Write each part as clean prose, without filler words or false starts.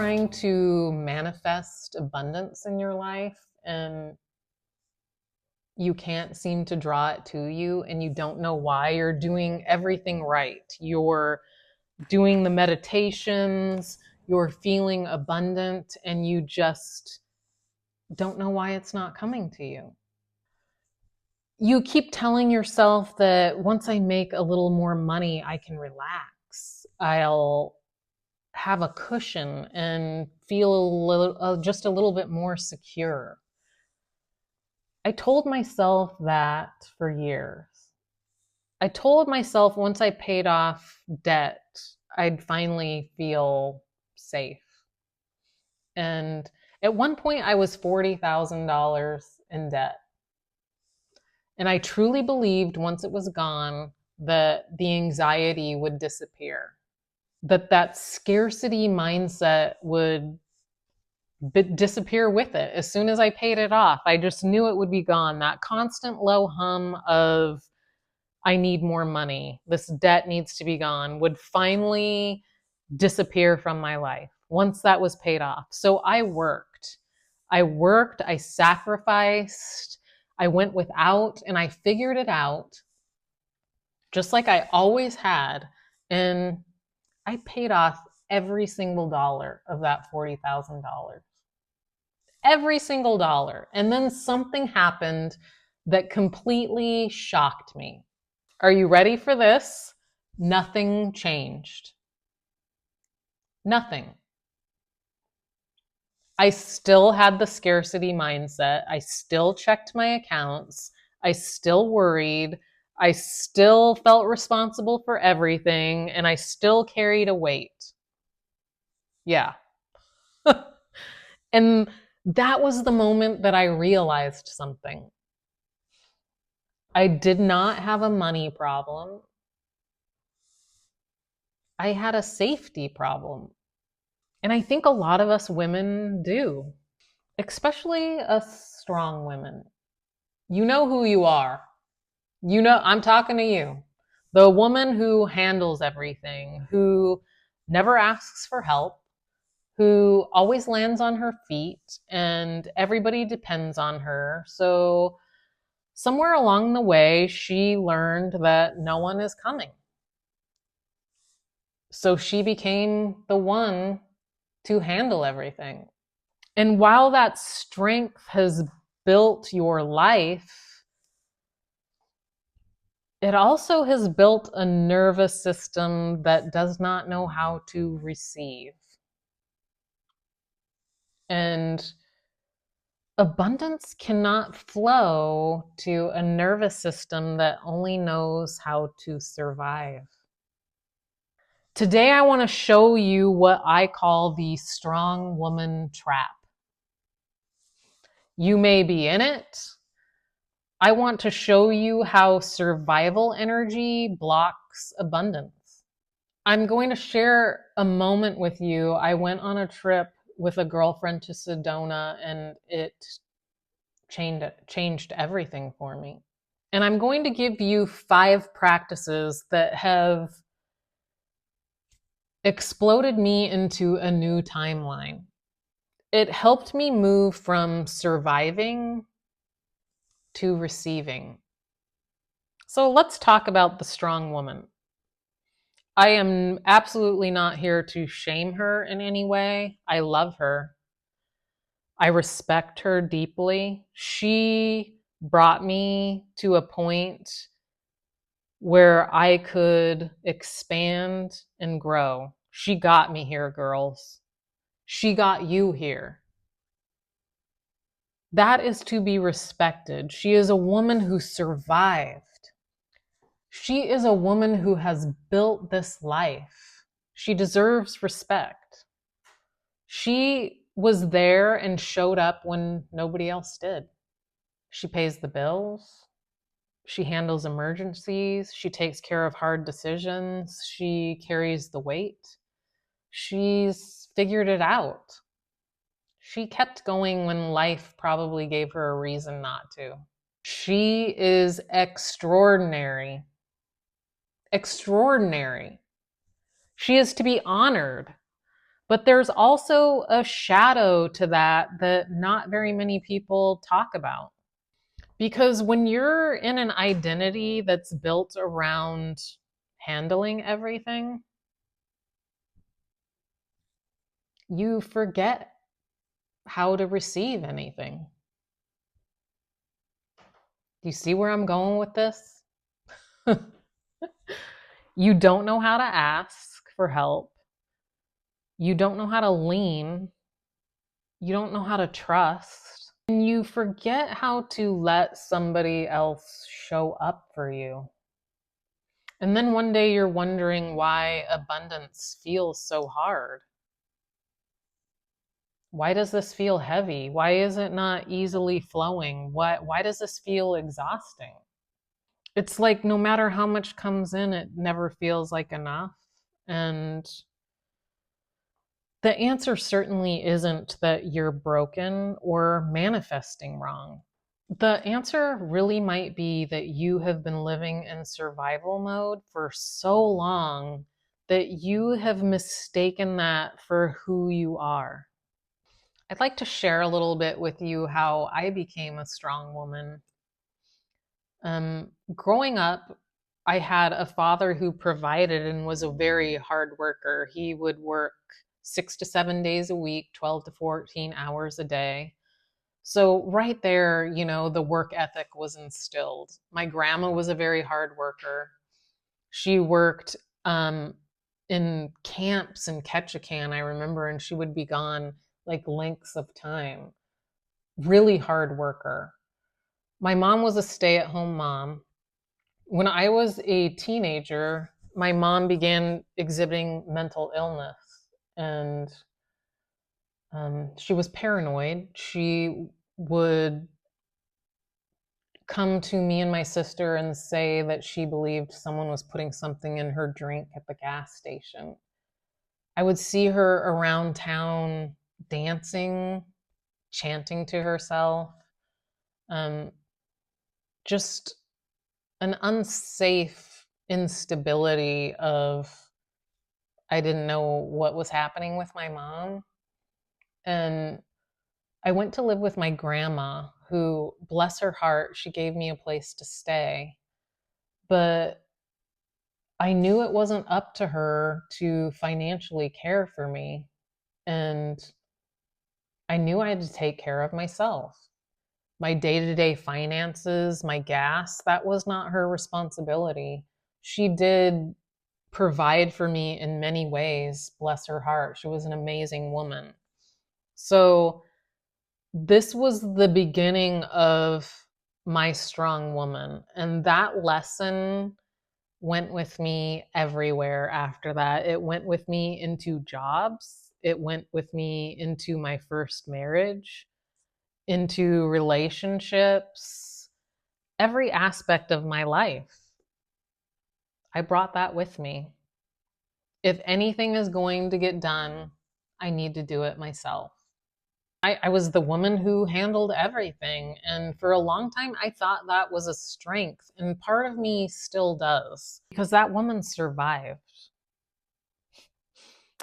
trying to manifest abundance in your life and you can't seem to draw it to you and you don't know why? You're doing everything right. You're doing the meditations, you're feeling abundant, and you just don't know why it's not coming to you. You keep telling yourself that once I make a little more money, I can relax. I'll have a cushion and feel just a little bit more secure. I told myself that for years. I told myself once I paid off debt, I'd finally feel safe. And at one point, I was $40,000 in debt. And I truly believed once it was gone that the anxiety would disappear, that scarcity mindset would disappear with it. As soon as I paid it off, I just knew it would be gone. That constant low hum of, I need more money, this debt needs to be gone, would finally disappear from my life once that was paid off. So I worked, I sacrificed, I went without, and I figured it out just like I always had. And I paid off every single dollar of that $40,000. Every single dollar. And then something happened that completely shocked me. Are you ready for this? Nothing changed. Nothing. I still had the scarcity mindset. I still checked my accounts. I still worried. I still felt responsible for everything, and I still carried a weight. Yeah. And that was the moment that I realized something. I did not have a money problem. I had a safety problem. And I think a lot of us women do, especially us strong women. You know who you are. You know, I'm talking to you. The woman who handles everything, who never asks for help, who always lands on her feet, and everybody depends on her. So somewhere along the way, she learned that no one is coming. So she became the one to handle everything. And while that strength has built your life, it also has built a nervous system that does not know how to receive. And abundance cannot flow to a nervous system that only knows how to survive. Today, I want to show you what I call the strong woman trap. You may be in it. I want to show you how survival energy blocks abundance. I'm going to share a moment with you. I went on a trip with a girlfriend to Sedona, and it changed everything for me. And I'm going to give you 5 practices that have exploded me into a new timeline. It helped me move from surviving to receiving. So let's talk about the strong woman. I am absolutely not here to shame her in any way. I love her. I respect her deeply. She brought me to a point where I could expand and grow. She got me here, girls. She got you here. That is to be respected. She is a woman who survived. She is a woman who has built this life. She deserves respect. She was there and showed up when nobody else did. She pays the bills. She handles emergencies. She takes care of hard decisions. She carries the weight. She's figured it out. She kept going when life probably gave her a reason not to. She is extraordinary. Extraordinary. She is to be honored. But there's also a shadow to that that not very many people talk about. Because when you're in an identity that's built around handling everything, you forget how to receive anything. Do you see where I'm going with this? You don't know how to ask for help. You don't know how to lean. You don't know how to trust. And you forget how to let somebody else show up for you. And then one day you're wondering why abundance feels so hard. Why does this feel heavy? Why is it not easily flowing? Why does this feel exhausting? It's like no matter how much comes in, it never feels like enough. And the answer certainly isn't that you're broken or manifesting wrong. The answer really might be that you have been living in survival mode for so long that you have mistaken that for who you are. I'd like to share a little bit with you how I became a strong woman. Growing up, I had a father who provided and was a very hard worker. He would work 6 to 7 days a week, 12 to 14 hours a day. So right there, the work ethic was instilled. My grandma was a very hard worker. She worked in camps in Ketchikan, I remember, and she would be gone like lengths of time. Really hard worker. My mom was a stay-at-home mom. When I was a teenager, my mom began exhibiting mental illness, and she was paranoid. She would come to me and my sister and say that she believed someone was putting something in her drink at the gas station. I would see her around town dancing, chanting to herself, um, just an unsafe instability of I didn't know what was happening with my mom. And I went to live with my grandma, who, bless her heart, she gave me a place to stay. But I knew it wasn't up to her to financially care for me. And I knew I had to take care of myself. My day-to-day finances, my gas, that was not her responsibility. She did provide for me in many ways, bless her heart. She was an amazing woman. So this was the beginning of my strong woman. And that lesson went with me everywhere after that. It went with me into jobs. It went with me into my first marriage, into relationships, every aspect of my life. I brought that with me. If anything is going to get done, I need to do it myself. I was the woman who handled everything. And for a long time, I thought that was a strength. And part of me still does, because that woman survived.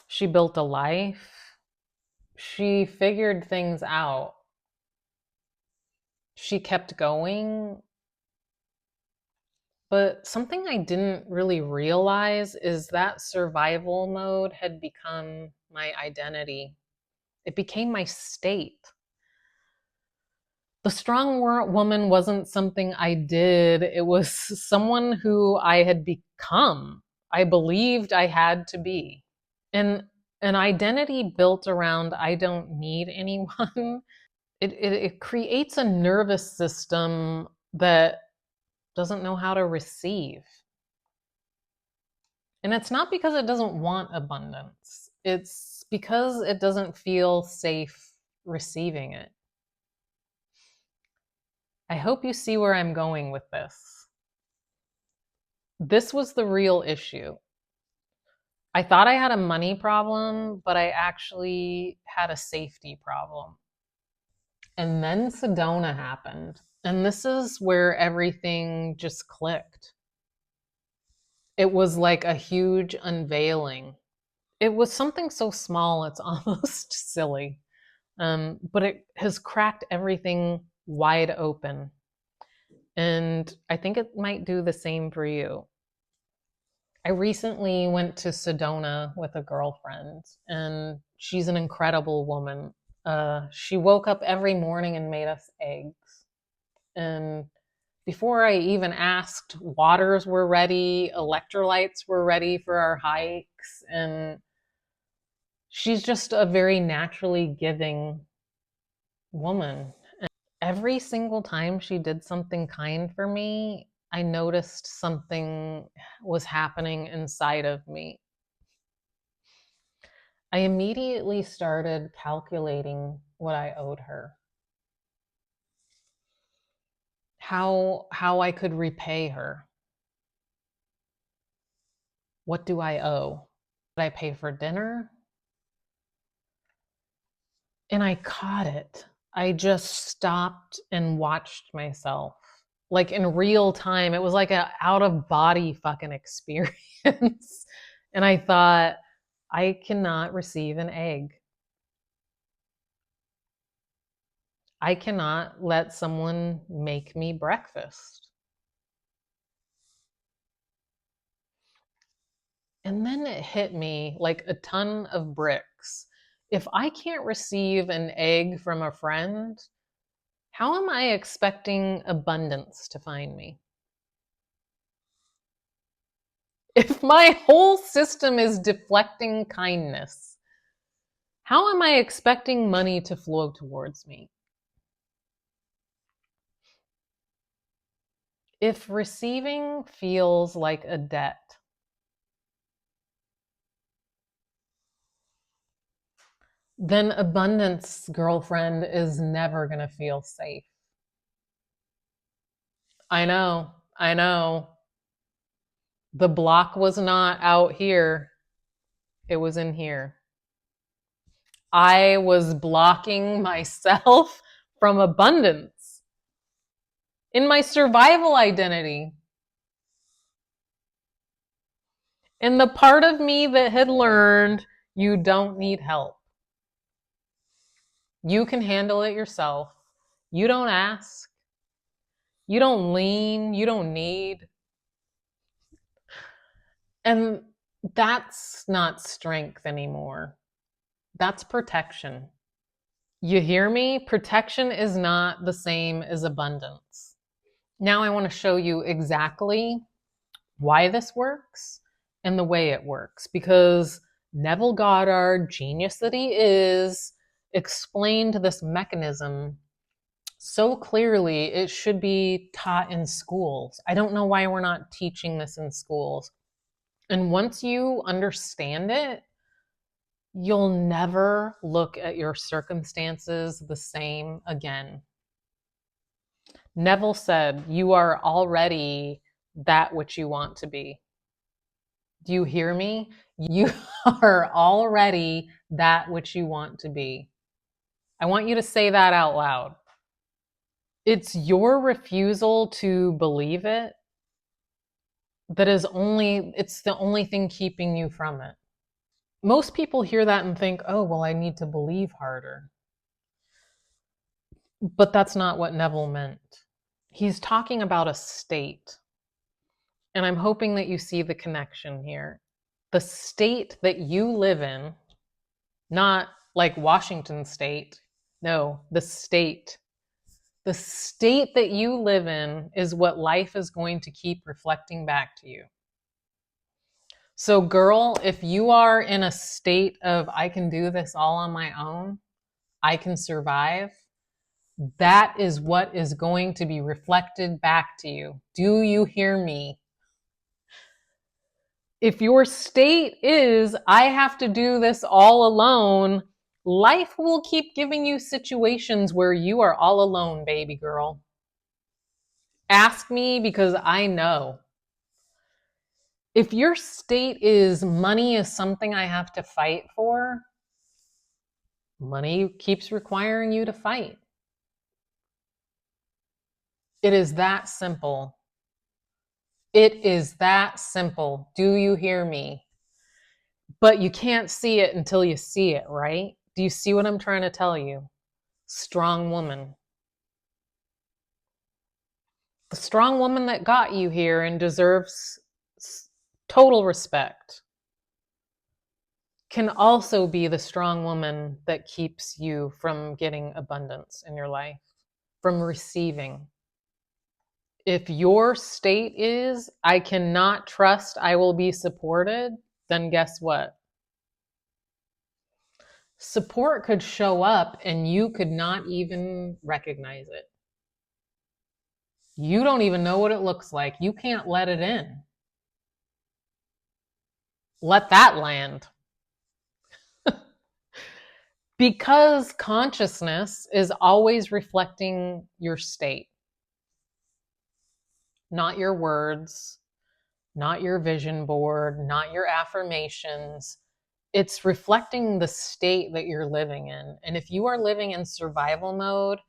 She built a life. She figured things out. She kept going. But something I didn't really realize is that survival mode had become my identity. It became my state. The strong woman wasn't something I did. It was someone who I had become. I believed I had to be. And an identity built around I don't need anyone, it creates a nervous system that doesn't know how to receive. And it's not because it doesn't want abundance. It's because it doesn't feel safe receiving it. I hope you see where I'm going with this. This was the real issue. I thought I had a money problem, but I actually had a safety problem. And then Sedona happened. And this is where everything just clicked. It was like a huge unveiling. It was something so small, it's almost silly. But it has cracked everything wide open. And I think it might do the same for you. I recently went to Sedona with a girlfriend, and she's an incredible woman. She woke up every morning and made us eggs. And before I even asked, waters were ready, electrolytes were ready for our hikes, and she's just a very naturally giving woman. And every single time she did something kind for me, I noticed something was happening inside of me. I immediately started calculating what I owed her, how I could repay her. What do I owe? Did I pay for dinner? And I caught it. I just stopped and watched myself. Like in real time. It was like an out of body fucking experience. And I thought, I cannot receive an egg. I cannot let someone make me breakfast. And then it hit me like a ton of bricks. If I can't receive an egg from a friend, how am I expecting abundance to find me? If my whole system is deflecting kindness, how am I expecting money to flow towards me? If receiving feels like a debt, then abundance, girlfriend, is never going to feel safe. I know. The block was not out here, it was in here. I was blocking myself from abundance in my survival identity. And the part of me that had learned you don't need help. You can handle it yourself. You don't ask. You don't lean. You don't need. And that's not strength anymore. That's protection. You hear me? Protection is not the same as abundance. Now I want to show you exactly why this works and the way it works, because Neville Goddard, genius that he is, explained this mechanism so clearly it should be taught in schools. I don't know why we're not teaching this in schools. And once you understand it, you'll never look at your circumstances the same again. Neville said, "You are already that which you want to be." Do you hear me? You are already that which you want to be. I want you to say that out loud. It's your refusal to believe it it's the only thing keeping you from it. Most people hear that and think, oh, well, I need to believe harder. But that's not what Neville meant. He's talking about a state. And I'm hoping that you see the connection here. The state that you live in, not like Washington state, no, the state. The state that you live in is what life is going to keep reflecting back to you. So, girl, if you are in a state of, I can do this all on my own, I can survive, that is what is going to be reflected back to you. Do you hear me? If your state is, I have to do this all alone, life will keep giving you situations where you are all alone, baby girl. Ask me because I know. If your state is money is something I have to fight for, money keeps requiring you to fight. It is that simple. It is that simple. Do you hear me? But you can't see it until you see it, right? Do you see what I'm trying to tell you? Strong woman. The strong woman that got you here and deserves total respect can also be the strong woman that keeps you from getting abundance in your life, from receiving. If your state is, I cannot trust I will be supported, then guess what? Support could show up and you could not even recognize it. You don't even know what it looks like. You can't let it in. Let that land. Because consciousness is always reflecting your state, not your words, not your vision board, not your affirmations. It's reflecting the state that you're living in. And if you are living in survival mode,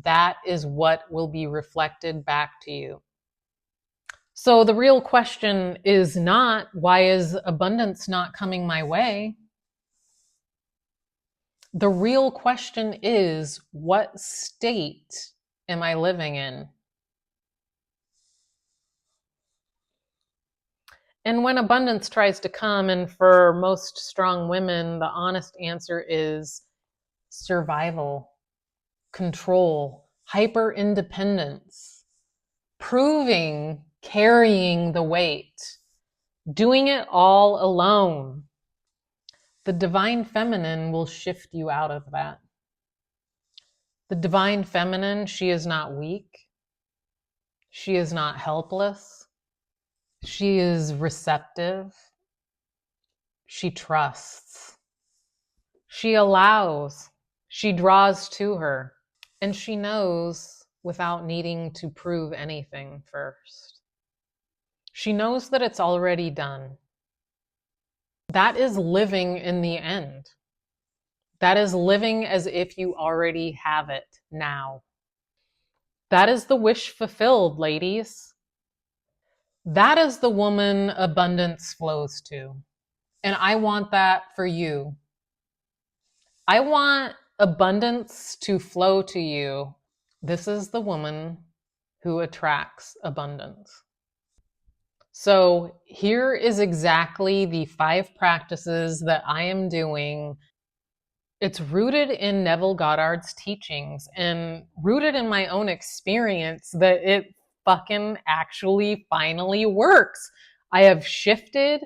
that is what will be reflected back to you. So the real question is not, why is abundance not coming my way? The real question is, what state am I living in? And when abundance tries to come, and for most strong women, the honest answer is survival, control, hyper independence, proving, carrying the weight, doing it all alone. The divine feminine will shift you out of that. The divine feminine, she is not weak. She is not helpless. She is receptive. She trusts. She allows. She draws to her. And she knows without needing to prove anything first. She knows that it's already done. That is living in the end. That is living as if you already have it now. That is the wish fulfilled, ladies. That is the woman abundance flows to. And I want that for you. I want abundance to flow to you. This is the woman who attracts abundance. So here is exactly the 5 practices that I am doing. It's rooted in Neville Goddard's teachings and rooted in my own experience that it fucking actually finally works. I have shifted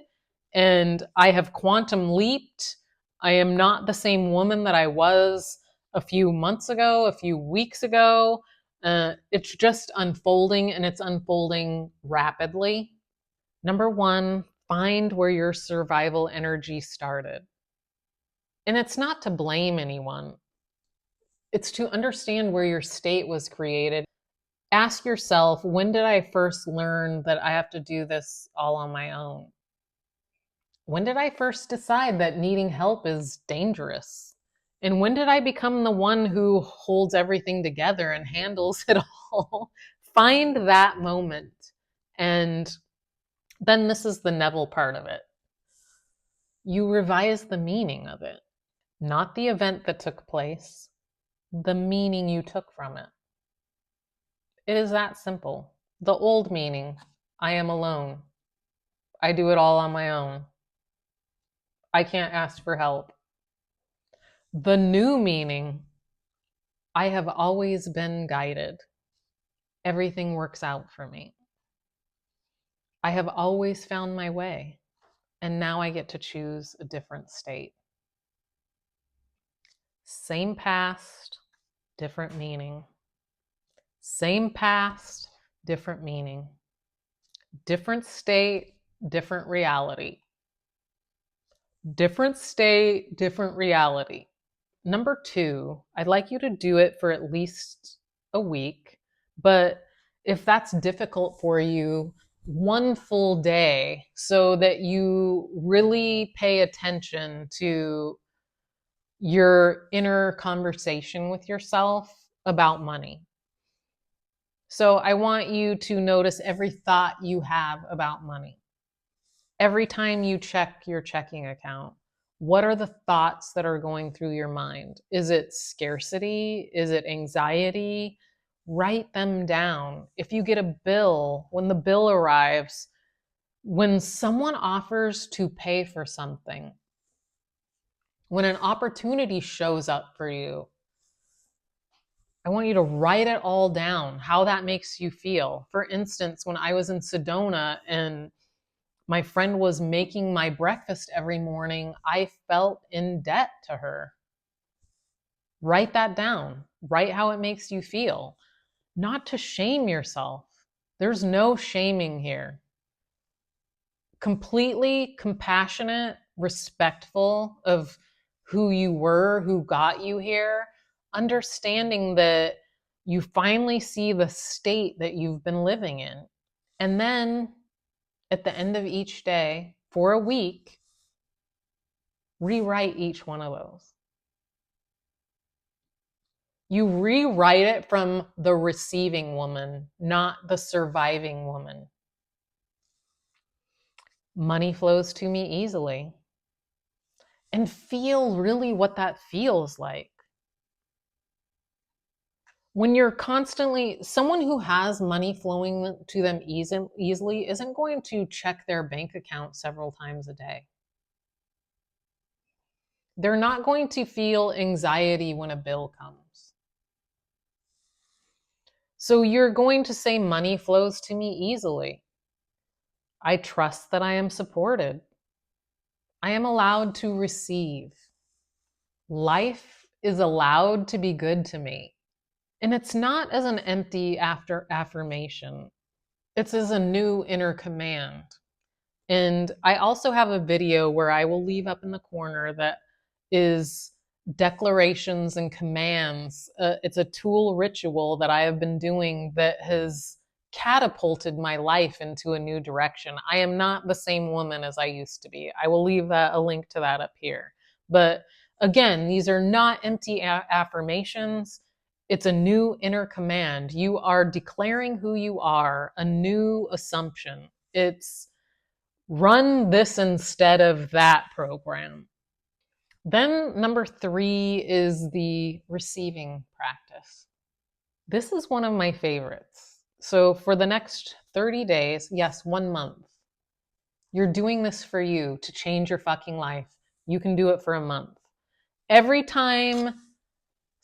and I have quantum leaped. I am not the same woman that I was a few months ago, a few weeks ago. It's just unfolding, and it's unfolding rapidly. Number 1, find where your survival energy started. And it's not to blame anyone. It's to understand where your state was created. Ask yourself, when did I first learn that I have to do this all on my own? When did I first decide that needing help is dangerous? And when did I become the one who holds everything together and handles it all? Find that moment. And then this is the Neville part of it. You revise the meaning of it. Not the event that took place, the meaning you took from it. It is that simple. The old meaning, I am alone. I do it all on my own. I can't ask for help. The new meaning, I have always been guided. Everything works out for me. I have always found my way, and now I get to choose a different state. Same past, different meaning. Same past, different meaning. Different state, different reality. Different state, different reality. Number 2, I'd like you to do it for at least a week, but if that's difficult for you, 1 full day, so that you really pay attention to your inner conversation with yourself about money. So I want you to notice every thought you have about money, Every time you check your checking account, what are the thoughts that are going through your mind? Is it scarcity? Is it anxiety? Write them down. If you get a bill, when the bill arrives, when someone offers to pay for something, when an opportunity shows up for you, I want you to write it all down, how that makes you feel. For instance, when I was in Sedona and my friend was making my breakfast every morning, I felt in debt to her. Write that down. Write how it makes you feel. Not to shame yourself. There's no shaming here. Completely compassionate, respectful of who you were, who got you here, understanding that you finally see the state that you've been living in. And then at the end of each day, for a week, rewrite each one of those. You rewrite it from the receiving woman, not the surviving woman. Money flows to me easily. And feel really what that feels like. When you're constantly, someone who has money flowing to them easily isn't going to check their bank account several times a day. They're not going to feel anxiety when a bill comes. So you're going to say, money flows to me easily. I trust that I am supported. I am allowed to receive. Life is allowed to be good to me. And it's not as an empty affirmation. It's as a new inner command. And I also have a video where I will leave up in the corner that is declarations and commands. It's a tool ritual that I have been doing that has catapulted my life into a new direction. I am not the same woman as I used to be. I will leave a link to that up here. But again, these are not empty affirmations. It's a new inner command. You are declaring who you are, a new assumption. It's run this instead of that program. Then number 3 is the receiving practice. This is one of my favorites. So for the next 30 days, yes, 1 month, you're doing this for you to change your fucking life. You can do it for a month. Every time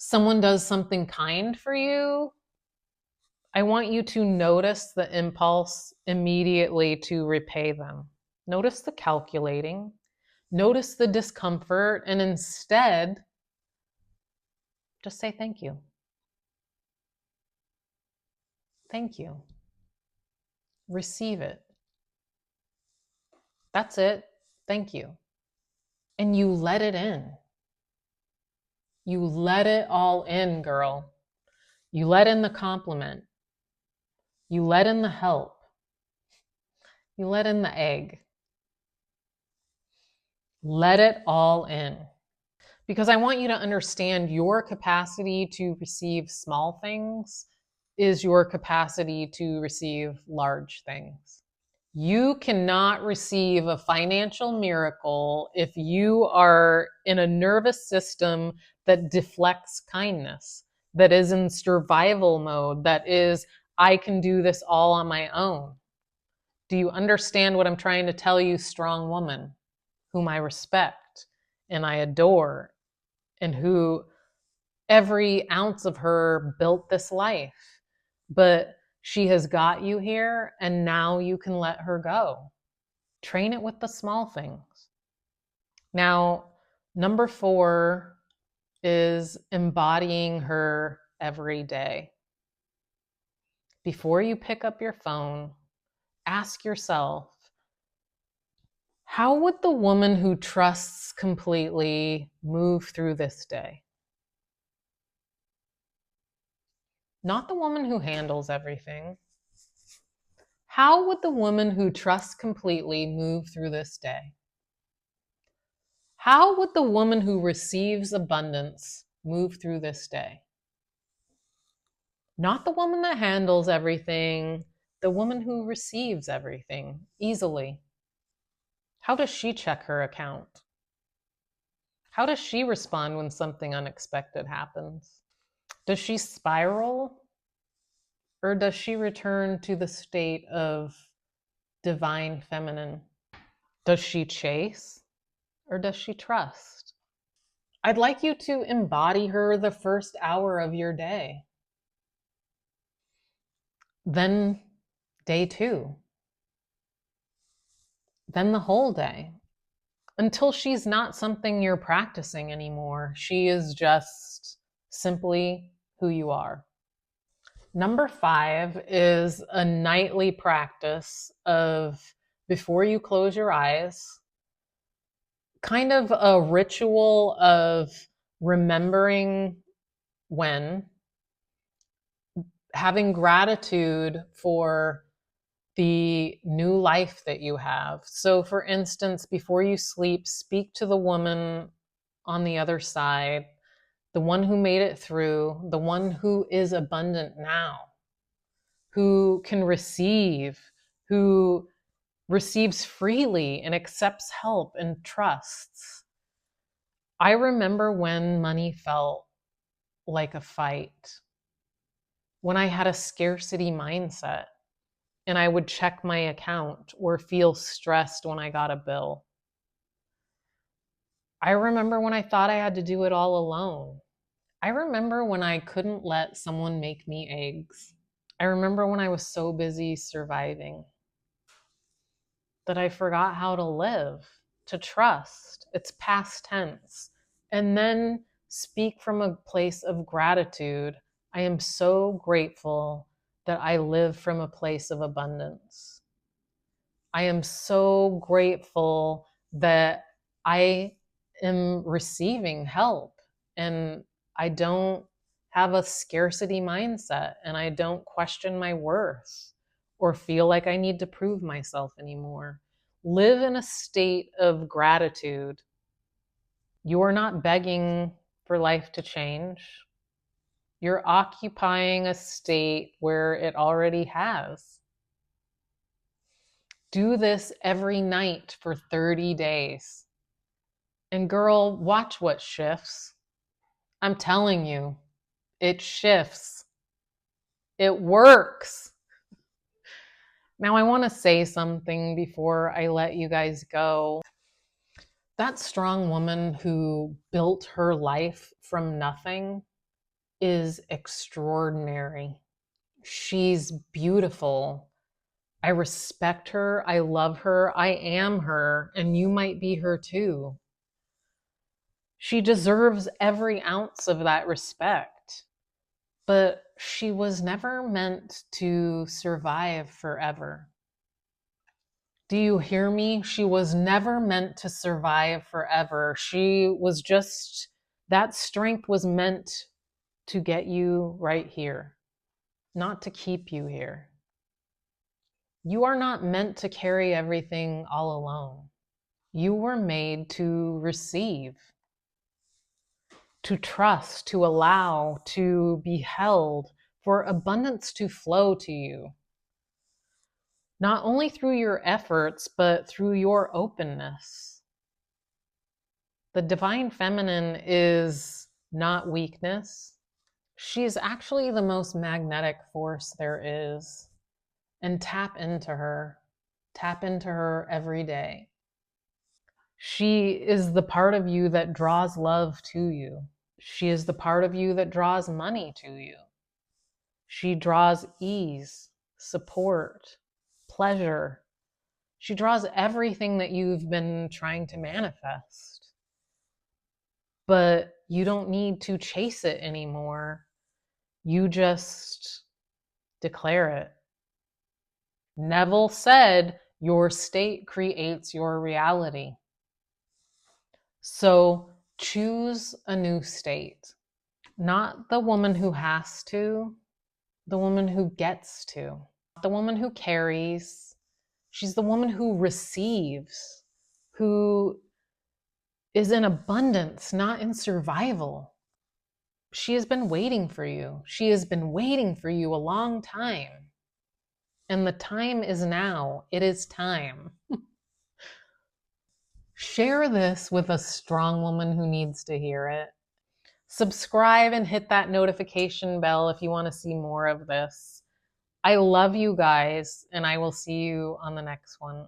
someone does something kind for you, I want you to notice the impulse immediately to repay them. Notice the calculating, notice the discomfort, and instead, just say thank you. Thank you. Receive it. That's it. Thank you. And you let it in. You let it all in, girl. You let in the compliment. You let in the help. You let in the egg. Let it all in. Because I want you to understand your capacity to receive small things is your capacity to receive large things. You cannot receive a financial miracle if you are in a nervous system that deflects kindness, that is in survival mode, that is, I can do this all on my own. Do you understand what I'm trying to tell you, strong woman, whom I respect and I adore, and who every ounce of her built this life? But she has got you here, and now you can let her go. Train it with the small things. Now, number 4 is embodying her every day. Before you pick up your phone, ask yourself, how would the woman who trusts completely move through this day? Not the woman who handles everything. How would the woman who trusts completely move through this day? How would the woman who receives abundance move through this day? Not the woman that handles everything, the woman who receives everything easily. How does she check her account? How does she respond when something unexpected happens? Does she spiral, or does she return to the state of divine feminine? Does she chase, or does she trust? I'd like you to embody her the first hour of your day. Then day 2. Then the whole day. Until she's not something you're practicing anymore. She is just simply who you are. Number 5 is a nightly practice of, before you close your eyes, kind of a ritual of remembering when, having gratitude for the new life that you have. So for instance, before you sleep, speak to the woman on the other side, the one who made it through, the one who is abundant now, who can receive, who receives freely and accepts help and trusts. I remember when money felt like a fight, when I had a scarcity mindset and I would check my account or feel stressed when I got a bill. I remember when I thought I had to do it all alone. I remember when I couldn't let someone make me eggs. I remember when I was so busy surviving that I forgot how to live, to trust. It's past tense. And then speak from a place of gratitude. I am so grateful that I live from a place of abundance. I am so grateful that I am receiving help and I don't have a scarcity mindset and I don't question my worth or feel like I need to prove myself anymore. Live in a state of gratitude. You are not begging for life to change. You're occupying a state where it already has. Do this every night for 30 days. And girl, watch what shifts. I'm telling you, it shifts. It works. Now I want to say something before I let you guys go. That strong woman who built her life from nothing is extraordinary. She's beautiful. I respect her. I love her. I am her, and you might be her too. She deserves every ounce of that respect, but she was never meant to survive forever. Do you hear me? She was never meant to survive forever. She was just, that strength was meant to get you right here, not to keep you here. You are not meant to carry everything all alone. You were made to receive, to trust, to allow, to be held, for abundance to flow to you. Not only through your efforts, but through your openness. The divine feminine is not weakness. She is actually the most magnetic force there is. And tap into her. Tap into her every day. She is the part of you that draws love to you. She is the part of you that draws money to you. She draws ease, support, pleasure. She draws everything that you've been trying to manifest. But you don't need to chase it anymore. You just declare it. Neville said, your state creates your reality. So choose a new state. Not the woman who has to, the woman who gets to, the woman who carries. She's the woman who receives, who is in abundance, not in survival. She has been waiting for you. She has been waiting for you a long time. And the time is now. It is time. Share this with a strong woman who needs to hear it. Subscribe and hit that notification bell if you want to see more of this. I love you guys, and I will see you on the next one.